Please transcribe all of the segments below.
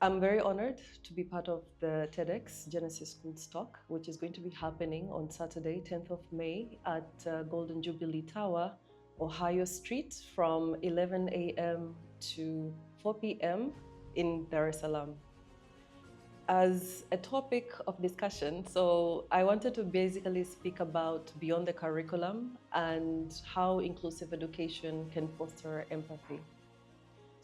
I'm very honored to be part of the TEDx Genesis Schools Talk, which is going to be happening on Saturday, 10th of May at Golden Jubilee Tower, Ohio Street from 11 a.m. to 4 p.m. in Dar es Salaam. As a topic of discussion, so I wanted to basically speak about beyond the curriculum and how inclusive education can foster empathy.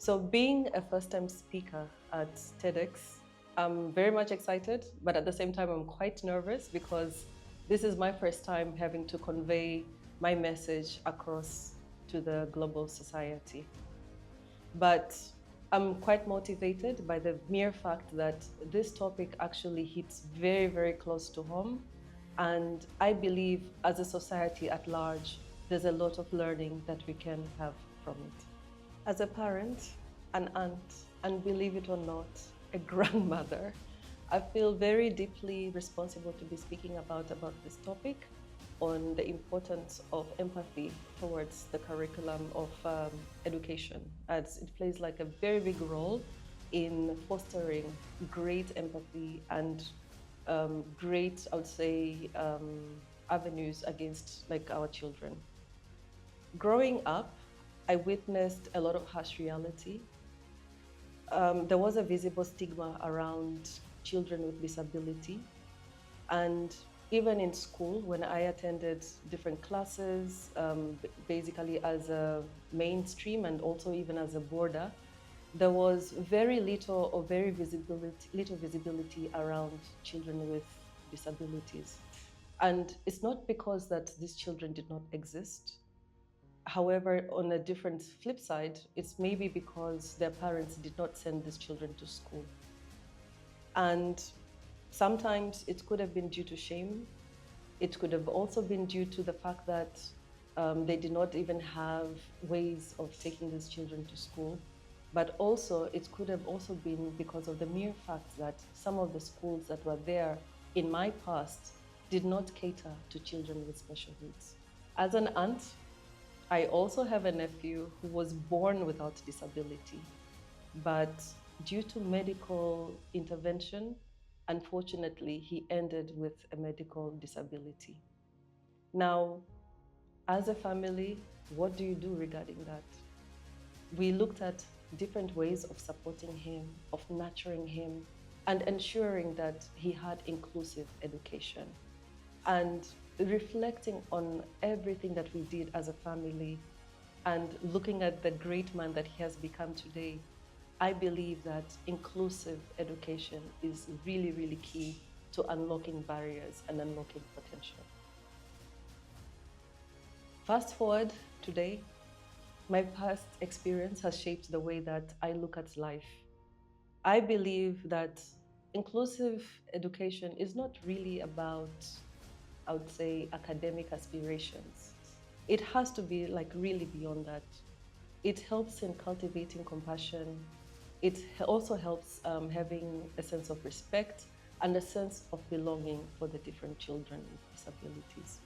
So being a first-time speaker at TEDx, I'm very much excited, but at the same time, I'm quite nervous because this is my first time having to convey my message across to the global society. But I'm quite motivated by the mere fact that this topic actually hits very, very close to home. And I believe as a society at large, there's a lot of learning that we can have from it. As a parent, an aunt, and believe it or not, a grandmother, I feel very deeply responsible to be speaking about this topic on the importance of empathy towards the curriculum of education, as it plays like a very big role in fostering great empathy and great, I would say, avenues against like our children. Growing up, I witnessed a lot of harsh reality. There was a visible stigma around children with disability. And even in school, when I attended different classes, basically as a mainstream and also even as a boarder, there was very little or very little visibility around children with disabilities. And it's not because that these children did not exist. However, on a different flip side, it's maybe because their parents did not send these children to school. And sometimes it could have been due to shame. It could have also been due to the fact that they did not even have ways of taking these children to school. But also, it could have also been because of the mere fact that some of the schools that were there in my past did not cater to children with special needs. As an aunt, I also have a nephew who was born without disability, but due to medical intervention, unfortunately, he ended with a medical disability. Now, as a family, what do you do regarding that? We looked at different ways of supporting him, of nurturing him, and ensuring that he had inclusive education. And reflecting on everything that we did as a family and looking at the great man that he has become today, I believe that inclusive education is really, really key to unlocking barriers and unlocking potential. Fast forward today, my past experience has shaped the way that I look at life. I believe that inclusive education is not really about, I would say, academic aspirations. It has to be like really beyond that. It helps in cultivating compassion. It also helps having a sense of respect and a sense of belonging for the different children with disabilities.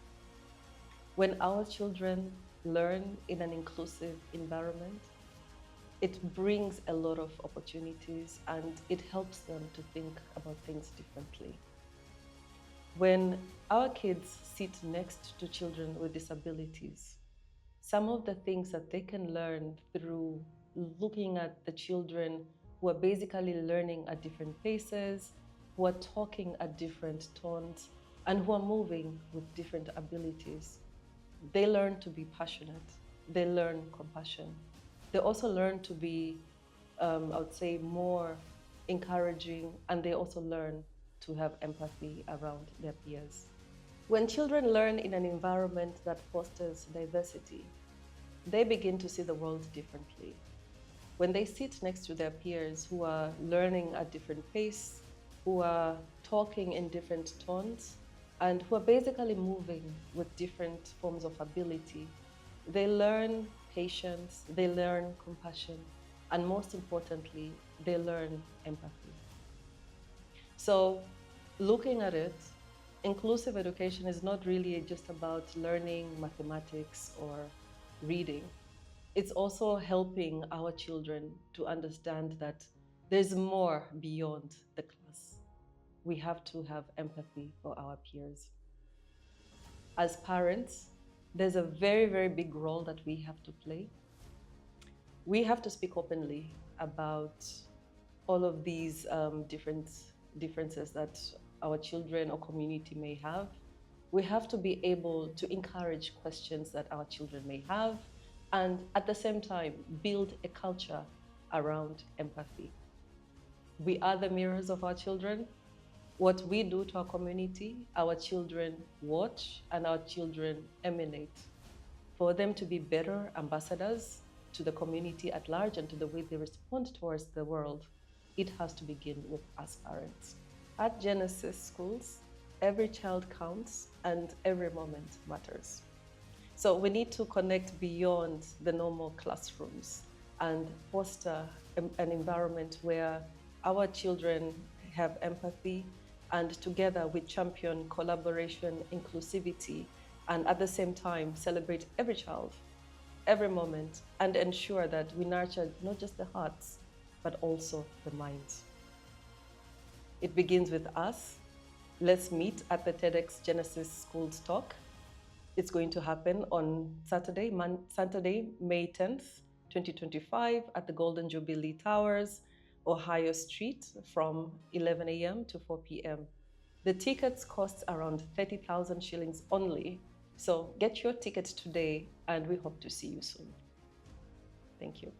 When our children learn in an inclusive environment, it brings a lot of opportunities and it helps them to think about things differently. When our kids sit next to children with disabilities, some of the things that they can learn through looking at the children who are basically learning at different paces, who are talking at different tones, and who are moving with different abilities. They learn to be passionate. They learn compassion. They also learn to be, I would say, more encouraging, and they also learn to have empathy around their peers. When children learn in an environment that fosters diversity, they begin to see the world differently. When they sit next to their peers who are learning at different pace, who are talking in different tones, and who are basically moving with different forms of ability, they learn patience, they learn compassion, and most importantly, they learn empathy. So, looking at it, inclusive education is not really just about learning mathematics or reading. It's also helping our children to understand that There's more beyond the class. We have to have empathy for our peers. As parents, there's a very, very big role that we have to play. We have to speak openly about all of these differences that our children or community may have. We have to be able to encourage questions that our children may have, and at the same time, build a culture around empathy. We are the mirrors of our children. What we do to our community, our children watch and our children emanate. For them to be better ambassadors to the community at large and to the way they respond towards the world, it has to begin with us parents. At Genesis schools, every child counts and every moment matters. So we need to connect beyond the normal classrooms and foster an environment where our children have empathy, and together we champion collaboration, inclusivity, and at the same time celebrate every child, every moment, and ensure that we nurture not just the hearts, but also the minds. It begins with us. Let's meet at the TEDx Genesis Schools Talk. It's going to happen on Saturday, May 10th, 2025 at the Golden Jubilee Towers, Ohio Street from 11 a.m. to 4 p.m. The tickets cost around 30,000 shillings only. So get your ticket today and we hope to see you soon. Thank you.